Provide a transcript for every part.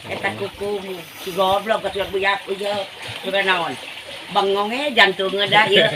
Eta kuku si goblok kasihan buyak uja sudah naon. Bengongnya jantungnya dah ya.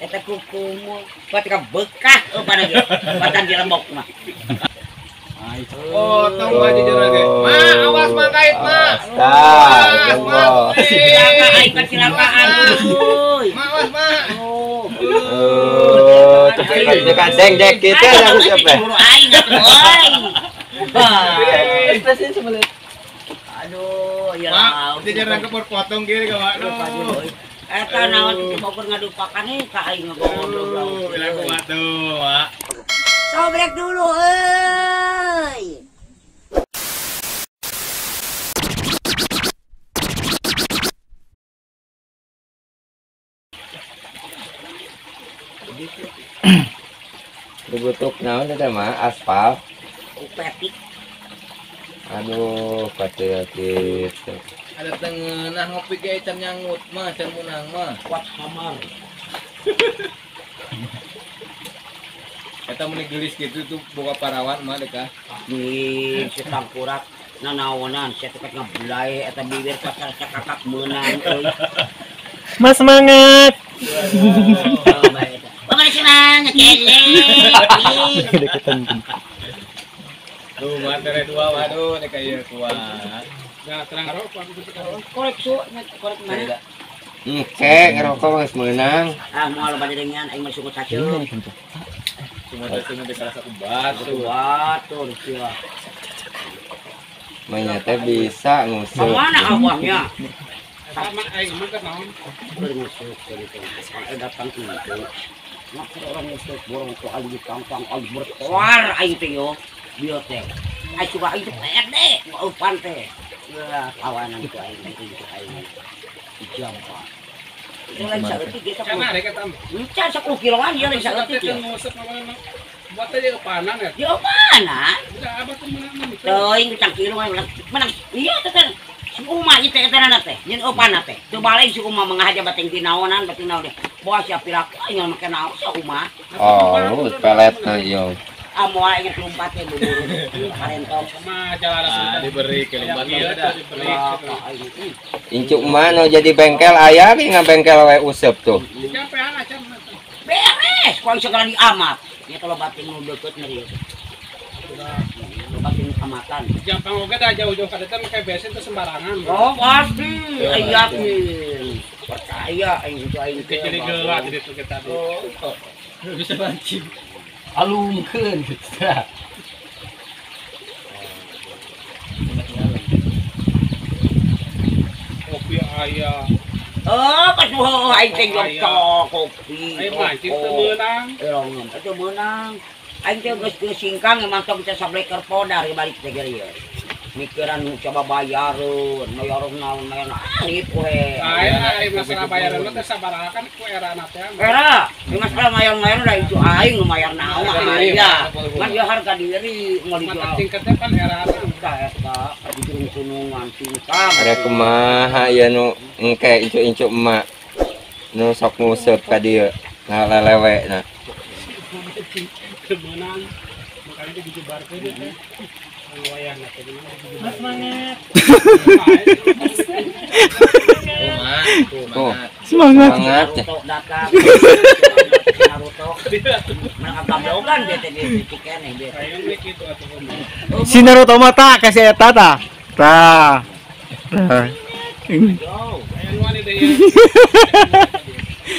Eta kukumu buat bekas pada dia. Batan di lembok mah. Oh, tong mah jujur lagi. Ma, awas mah kait mah. Astagfirullah. Silakan kecelakaan. Ma, awas mah. Dekat deng dek kita yang siapa? Aduh, ya Ma, jujur lagi potong kiri kawan. Eta naon mau ngadupakan nih ka aing ngobrol. Bilang kuat tuh, Mak. Sobrek dulu, euy. Dibutuh naon teh mah aspal. Upetik. Aduh, kecil gitu. Ada tengah ngopi ke ikan nyangut mah, ikan munang mah. Kuat hamar. Kita meni gelis gitu tuh boga parawan mah dekah. Di setangkurak nanaonan saya tekat ngebelai eta bibir pasal kakak menang euy. Mas semangat. Bagaimana semangat kele. Tuh, materi dua waduh nih kayak kuat. Nah, terang Korek su, korek mana? Cek ngerokok geus meunang. Ah, moal bade dengan aing mah sukut saceum. Cuma dasarnya dikerasa kubat tuh. Batur sia. Mainnya teh bisa ngusul. Mana abahnya? Sama aing mah kan naon? Bermusuk dari tempat datang itu. Nak orang musuk borong ku ali kampang ali bertuar aing teh yo. Bieu teh. Ai coba aing teh pede, mau upan teh. Ya, kawanan itu aing. Jam Pak. Itu lain saeutik ge Karena ada kata. Encan 10 kiloan dia lain saeutik ya. Ngusep mana? Buat aja kepanan ya. Di mana? Udah abah tuh menang. Teuing cangkir mah menang. Iya teh. Si Uma ieu teh eta teh. Nyen opana teh. Teu balik si Uma mengahaja bateng tinaonan batin naon deh. Bawa sia pirak nya make naon si Uma. Oh, peletna ieu. Moal inget lompat teh buburu. Karentong. Sama jalan diberi ke lompat diberi. Incuk mah no jadi bengkel aya ge ngabengkel we useup tuh. Siapa yang acan? Beres, kuang segala diamat. Ya kalau batin nu deukeut ngeri. Batin amatan. Jampang oge dah jauh-jauh ka datang kayak biasa itu sembarangan. Oh, pasti. Yakin. Percaya aing itu aing teh. Jadi gelap jadi tuh kita. Oh. Bisa mancing. Alungkeun gitu. Kopi ayah. Oh, pas mau aing teh jok kopi. Ayo mancing teu meunang. Erong, atuh meunang. Aing teh geus singkang emang tong bisa sableker podar balik teh geuy. Mikiran coba bayareun, bayareun naon nipu he. Ayo masalah bayaran teh sabaraha kan ku era anak teh. Era, di masalah mayar-mayar udah itu aing nu mayar naon aya. Kan dia harga diri mau dijual. Mata tingkat teh kan era anak. Udah eta di gunungan singkang. Ada kumaha ya nu engke incuk-incuk emak. Nu sok nguseup ka dieu. Ngalelewena. Kemenang. Makanya dia dijebarkeun teh. Wayang teh. Mas semangat. Oh, Semangat. semangat. Naruto datang. Naruto. Mereka gablogan dia teh di keneh dia. Kayaknya gitu atuh. Si Naruto mata kasih eta tah. Tah. Yo, Aya nu deh ya.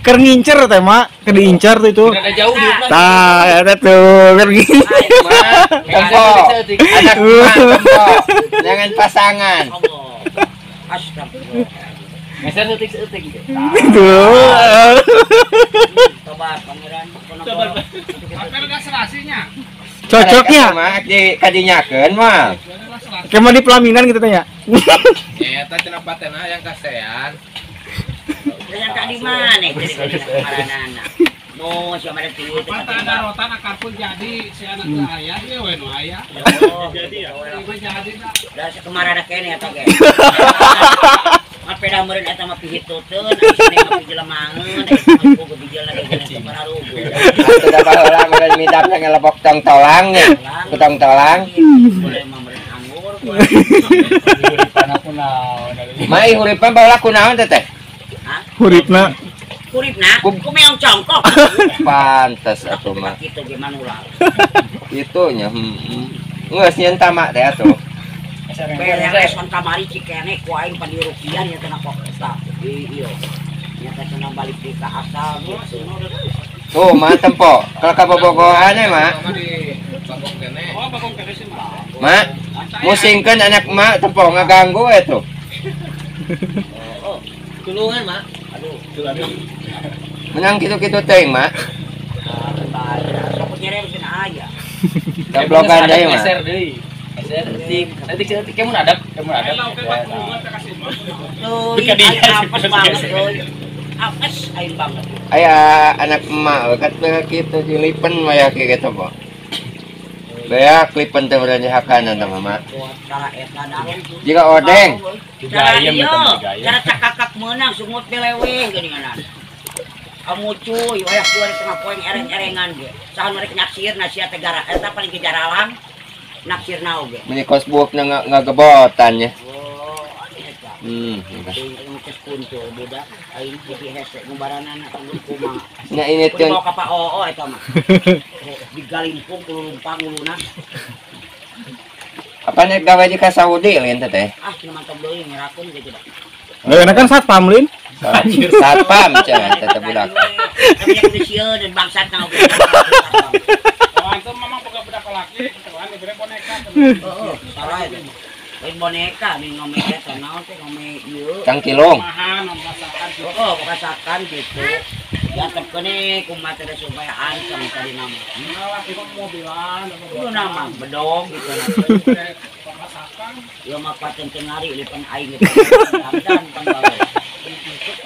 Keur ngincer teh mak, keur diincar tuh itu. Udah jauh di Tah, eta tuh keur Tempo. Anak emak tempo. Jangan pasangan. Astagfirullah. Masa nutik-nutik gitu. Tuh. Coba pangeran Coba. Apa udah serasinya? Cocoknya. Mak di kadinyakeun mah. Kayak mau di pelaminan gitu teh ya. Eta cenah patena yang kasean. dengan kak di mana jadi kemaranana. No, siapa ada tidur. Ada rotan akar pun jadi si anak ayah dia weno ayah. Jadi ya. Jadi dah. Dah kemarin ada kene eta ge. Mapeda meureun eta mah pihituteun, sini mah pijelemangeun, eta mah boga bijil lagi kene pararugo. Atuh da baheula meureun midap ngelebok tong tolang nya. Ku tong tolang. Boleh mah meureun anggur. Mai huripan baheula kunaon teh? Huripna. Kuripna, kumeong congkok. Pantes atuh mah. Kitu ge manulang. Itunya. Geus nyeun tamak teh atuh. Beres on kamari cikene ku aing pandirupian nya teh kok staf. Ieu. Nya teh cenah balik di ka asal gitu. Tuh, mah tempo. Kalau kabobogohan mah. Oh, bagong kene sih mah. Mak, musingkeun anak mak tempo ngaganggu tuh. Tulungan, Mak. Aduh, Menang kitu-kitu teh, Mak. Saput nyere mesin aya. Tablogan deui, Mak. Nanti kamu adab, Lau ke 40 teh kasih mah. Tuh, aing apes banget euy. Apes aing banget. Aya anak emak kat kitu dilipen maya kitu po. Beak lipen teh urang dihakanan teh, Mak. Cara eta dalam. Jika odeng, Cara ieu, cara cakakak meunang sungut beleweh geuninganan. Kamu cuy, wayak jual di tengah poin ereng-erengan ge. Sahan mereka naksir nasia tegara eta paling ke jaralang. Naksir oge. meni kosbukna ngagebotan nya. Oh, eta. Iya. Ini kes kuntul budak aing jadi hese ngubaranana tanggung kumaha. Nya ini Kudu teh bawa ka Pak Oo eta mah. Digalimpung kudu lumpang uluna. apa nih gawe di ka Saudi lain teh? Ah, cuma mantap deui ngerakeun gitu dah. Enak kan satpam lin. Satpam cenah teh budak. Tapi yang di sieun dan bangsat na oge. Oh, itu memang boga budak laki, tuan dibere boneka. Heeh, salah itu. Lain boneka nih ngome eta naon teh ngome ieu. Cangkilong. Mahan masakan gitu. Oh, kasakan gitu. Ya tepene kumaha teh supaya ancam tadi nama. Malah itu mobilan Itu nama bedong gitu. masakan. Ya mah paten tengari lipan aing gitu. Dan panggawe.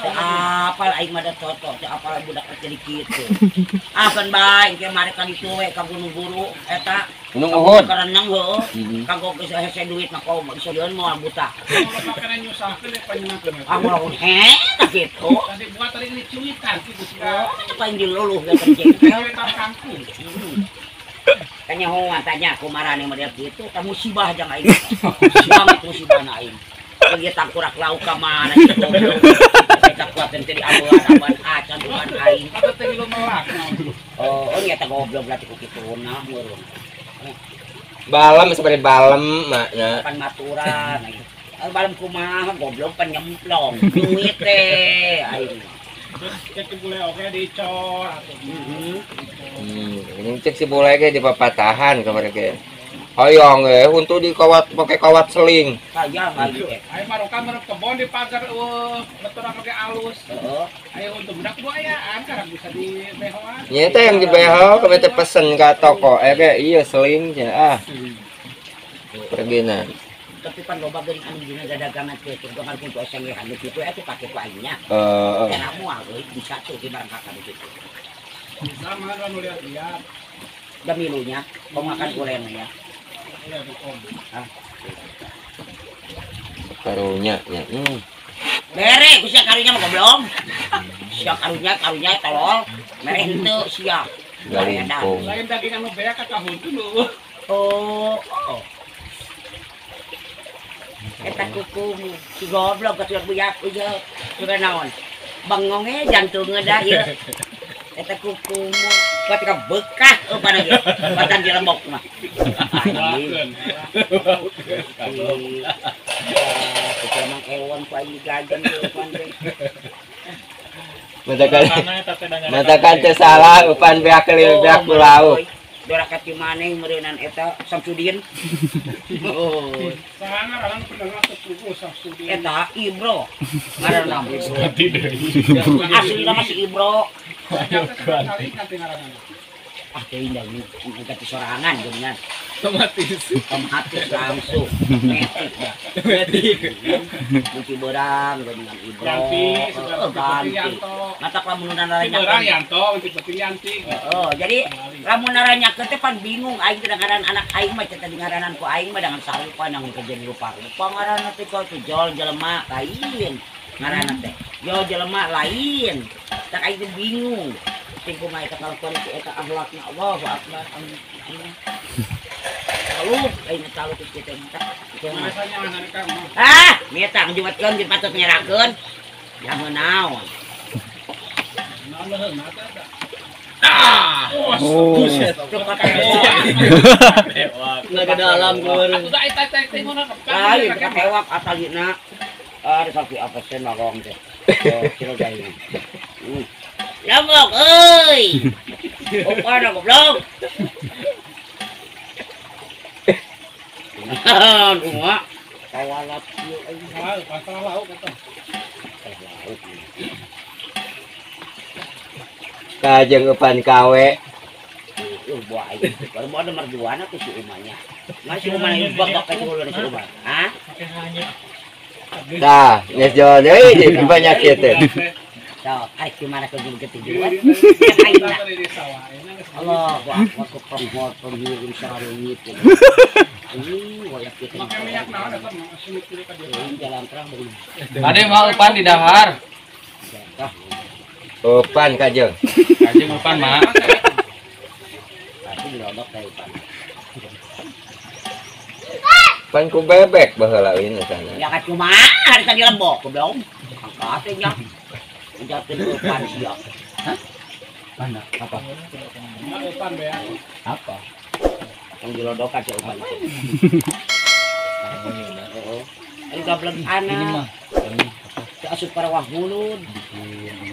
Apal aing mah da toto, teh apal budak jadi kitu. Akan bae ke mari ka ditu we ka Gunung Guru eta. Gunung Uhud. Karenang heueuh. Kanggo geus hese duit mah kau bisa dieun moal buta. Kalau makanan nyusakeun ya panjenengan. Ah moal gitu. Tadi buat tadi ini cuitan gitu sih. Paling diluluh ya terjengkel. Cuitan kangkung. Kanya hoan tanya kumarane model kitu, tah musibah jang aing. Musibah musibahna aing. Dia tangkurak lauk ka mana gitu. Kita kuatin tadi awan acan bukan aing. Kata teh lu melak. Oh, nya teh goblok berarti ku kitu nah ngurung. Balem seperti balem maknya. Pan maturan aing. Balem kumaha goblok pan nyemplong. Duit teh aing. Terus kita boleh oke dicor atau Ini cek si boleh ge di papatahan kemarin ge. Hoyong untuk di kawat pakai kawat seling. Kaya balik teh. ayo marokan merep kebon di pagar betul pakai alus. Heeh. Ayo untuk budak buayaan kan bisa di behoan. Nyata yang di beho kami teh pesen ke toko ge iya seling ya perginan. Tapi pan loba geuning anu dina dagangan teh gambar pun tuh senggehan kitu eta pake ku aingnya. Kana moal euy bisa tuh di barang kakak begitu. Sama kan lihat-lihat. Damilunya mau makan goreng ya. Lihat om. Karunya ya. Bere, ku sia karunya mah goblok. Sia karunya tolol. Mere henteu sia. Galimpung. Lain daging anu beak ka kahun dulu. Oh. Eta kuku si goblok katuak buyak ieu. Sudah naon? Bangongnya jantungnya dah ieu. Eta kukumu ketika bekas pada ge. Batan di lembok mah. Emang ewan ku aing digajan pan teh. Matakan teh salah upan beak kelil beak pulau. Dora kati maneh meureunan eta Samsudin. Oh. Sana orang pendengar sepupu Samsudin. Eta Ibro. Ngaranna asli nama si Ibro. Ah teuing da ini ganti sorangan geuningan. Otomatis langsung. Metik dah. Muti berang geuningan Ibro. Ganti. Matak lamun naranya. Berang Yanto, untuk Yanti. Oh, jadi lamun naranya teh pan bingung aing teh ngaran anak aing mah teh ngaranan ku aing mah dengan sarupa nang kejadian lupa. Lupa ngaranna teh kok jol jelema lain. Ngaranna teh. Jol jelema lain. Tak aing teh bingung. Ting kumaha eta kalakuan si eta akhlakna Allahu akbar. Taluk, ay nataluk kita. Biasanya anak kamu. Ah, meta jumatkeun di patut nyerakeun. Jangan naon. Oh. Cepat Nggak ke dalam kemarin. Udah itai mana? Lain kita hewak asalina. Ada sapi apa sen magong teh. Kilo dai. Lamok euy. Bukan aku goblok. Dua. Kawalat ieu euy. Pasal lauk kata. Kajeng upan kawe. Buah aja. Kalau mau ada merduana tuh si umanya. Masih umanya babak ke dulu si umah. Hah? Dah, nes jual deui di banyak kieu teh. So, arek gimana ke gini ketujuan? Allah, aku penghirim sarung itu. Ini wayak kita. Pakai minyak naon eta mah sulit kulit ka dia. Jalan terang dari. Ade mau upan di dahar. Upan kajeng. Kajeng upan mah. Tapi lodok dari pan. Pan ku bebek baheula ini sana. Ya kan cuma hari tadi lembok goblok. Angkatnya. Jatuhin pan siap. Hah? Mana? Apa? Upan be. Apa? Yang dilodokan si upan itu. Oh. Ini gablek anak. Si asup parawah mulut.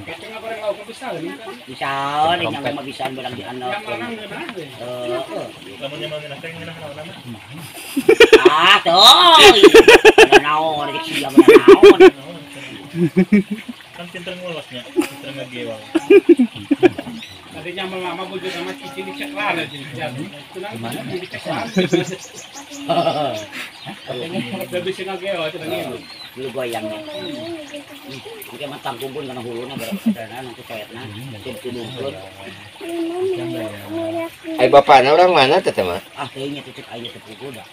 Kacang goreng lauk bisa ini kan. Bisa, yang mah bisa berang di anak. Yang lanang geuna deh. Ah, tuh. Naon, rek sia naon. Kan pinter ngulosnya, pinter ngegewang. Tadinya lama bujur sama cici dicek lah jadi. Tenang mana dicek lah. Udah bisa ngageo tenang ini. Lu goyangnya. Ini matang kumpul karena hulunya karena nanti kayaknya jadi nungkut. Ai bapakna orang mana teh mah? Ah, kayaknya tutup aja tepuku dah.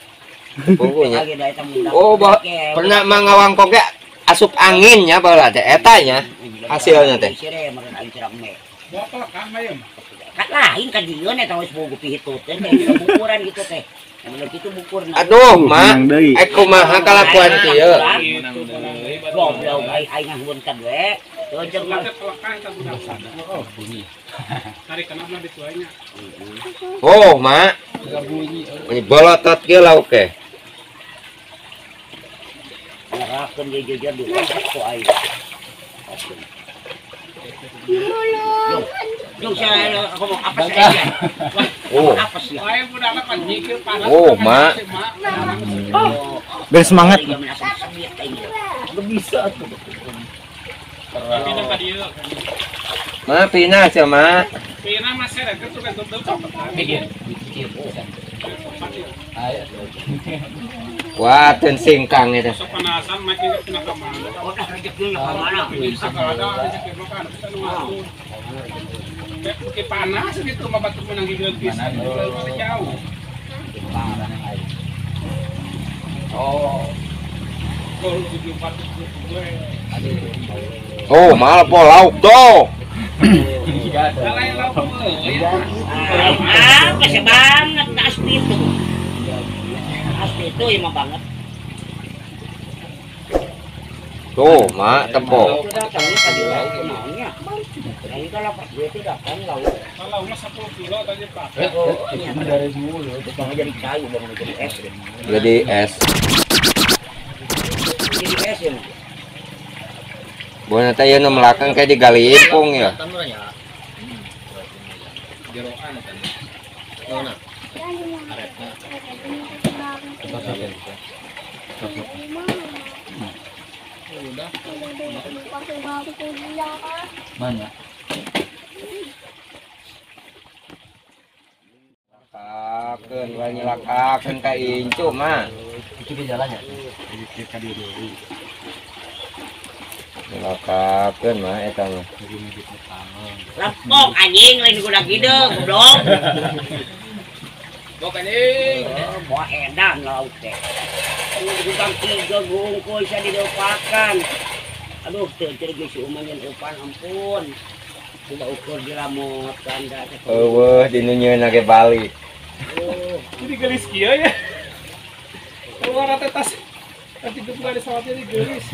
Pugunya. Lagi dah eta muda. Oh, pernah mangawangkok ge asup anginnya baheula teh eta nya. Hasilnya teh. Sire meureun aing cirang me. Botol kan mayem. Kan lain kan dieun eta wis bogo pihitut teh ukuran gitu teh. Mun kitu bukurna. Aduh, Mak. Kumaha kalakuan kieu? Goblok aing ngahunkan we. Teujeung mah. Pelakang tak budak sana. Oh, bunyi. Tarik kenapa dituainya? Oh, Mak. Ini bolotot kieu lauk teh. Ngarakeun ge jujur dulu ku aing. Yung saya aku mau apa sih? Oh. Apa sih? Ayo budak kan nyikir panas. Oh, Mak. Biar semangat. Enggak bisa tuh. Pindah ka dieu. Ma pina sia, Ma. Pina masyarakat tuh kan tutup copot. Pikir. Wah, ten singkang eta. Sepanasan makin kena ka mana. Oh, dah rezekinya ke mana? Bisa kalau ada rezeki makan bisa nu. Ke panas gitu mah batu menang di geus. Jauh. Oh, Kalau 74 gue. Oh, mal po lauk tuh. Lain lauk ya. kasih banget asli itu. Asli itu emang banget. Tuh, Mak, tepok. Itu datang ini tadi lauk kenalnya. Nah, ini kalau pas gue itu datang lauk. Kalau mah 10 kilo tadi Pak. Oh, ini dari mulu. Bang jadi kayu, bang jadi es. Jadi es. Jadi es ya. Buana teh nu melakang kayak digali ipung ya. Jeroan kan. Nona. Aretna. Udah. Mana? Lakakeun, we nyelakakeun ka incu mah. Itu di jalannya. Nyelakakeun mah eta mah. Lepok anjing lain guna gideng, goblok. Bok anjing. Mau edan lauk teh. Bukan 3 bungkus saya dilupakan. Aduh, teu geus si umanyan upan ampun. Sudah ukur di lamot kanda teh. Eueuh di nu nyieun ge balik. Jadi gelis kia ya. Keluar rata tas. Tapi itu bukan ada sawatnya di gelis.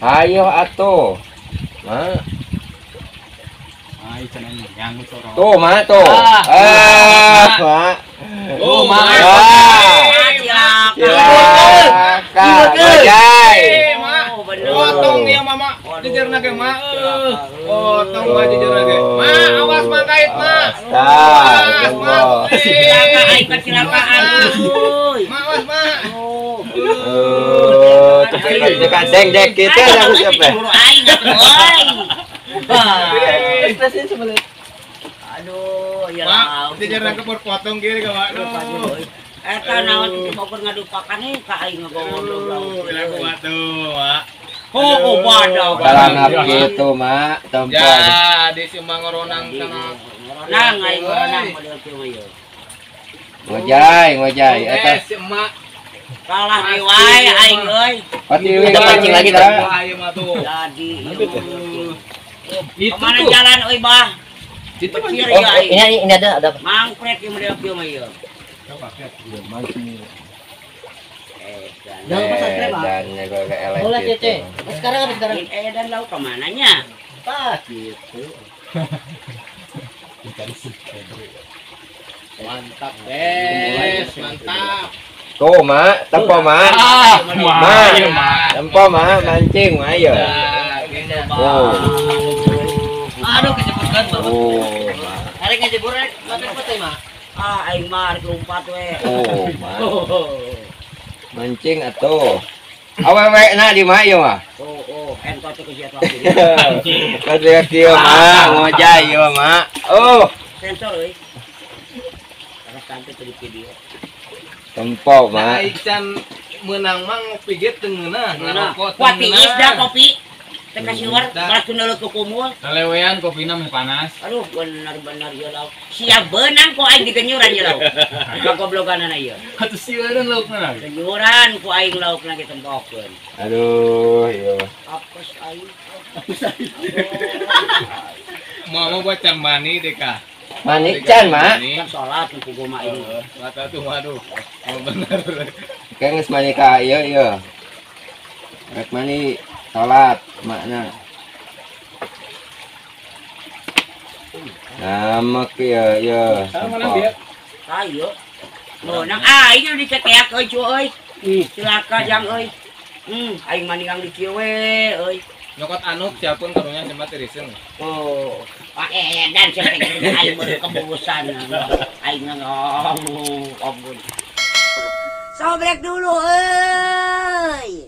Ayo atuh. Ma. Ay, sana ni yang sorong. Tuh, Ma tuh. Ma. Oh, Ma. Silakan. Bajai. Ma. Oh, bener. Potong dia mama. Jujur nage ma. Potong ma jujur nage. Ma, awas ma kait ma. Awas, ma. Silakan, ay kecelakaan. Uy. Ma, awas ma. Dekat dek kita yang siapa? Aduh, ya Ma, Allah. jujur nage potong kiri ka ma. Eta naon kita mau ngadupakan nih ka aing ngomong. Bila ku tuh, ma. Oh, badak. Kalanap gitu, Ma. Tempat. Jadi si mangoronang kana. Nang aing nang model kieu mah yeuh. Ngojai. Eta Si emak. Kalah di wae aing euy. pati Ada pancing lagi dah. Ayo ma tuh. Jadi Itu kemana tuh. jalan euy bah? Itu Kecil Oh, ya aing. ini ada. Mangprek yang model kieu mah yeuh. Jangan pasang krem, ah. dan negara elek Boleh, gitu. Cece. Sekarang apa sekarang? Dan lauk kemananya? Ah, gitu. Mantap, Des. Mantap. Tuh, Ma, tempo, Ma. Ma, tempo, Ma, mancing, Ma, ayo. Oh, Aduh, kecepetan, Bang. oh, Ma. Hari ngejeburan, mati mah. Ah, aing mah rek lompat we. Oh, Ma. Mancing atuh. Awewe na di Ma, ieu mah. Oh, ento teh ke siapa? Kadek kieu, Ma, ngojai ieu, Ma. Oh, Sensor euy. Terus sampai ke video. tempo, Ma. Ican menang mang piget tengeuna ngarokok. Kuat tiis dah kopi. Teh kasiwar balas tuneuleuk ke kumul. Kalewean kopina mah panas. Aduh, benar-benar ya lauk. Siap benang ku aing digenyuran ya lauk. Kagobloganan ieu. Atuh sieureun laukna. Genyuran ku aing laukna ditempokeun. Aduh, ieu. Apes aing. Mau buat cambani deh kah? Manik can, Ma. Kan salat ku goma ini. Mata tuh waduh. Oh bener. Kayak geus mani ka ieu. Rek mani salat makna. Namak ieu. Mana dia? Ayo. Loh, nang aing yang dicekeak euy cu euy. Silakan jang euy. Aing maningang di kieu we euy. Nyokot anuk siapun karunya cuma tiriseun. Oh, dan sampai aing berkebusan. Aing ngomong. Sobrek dulu euy.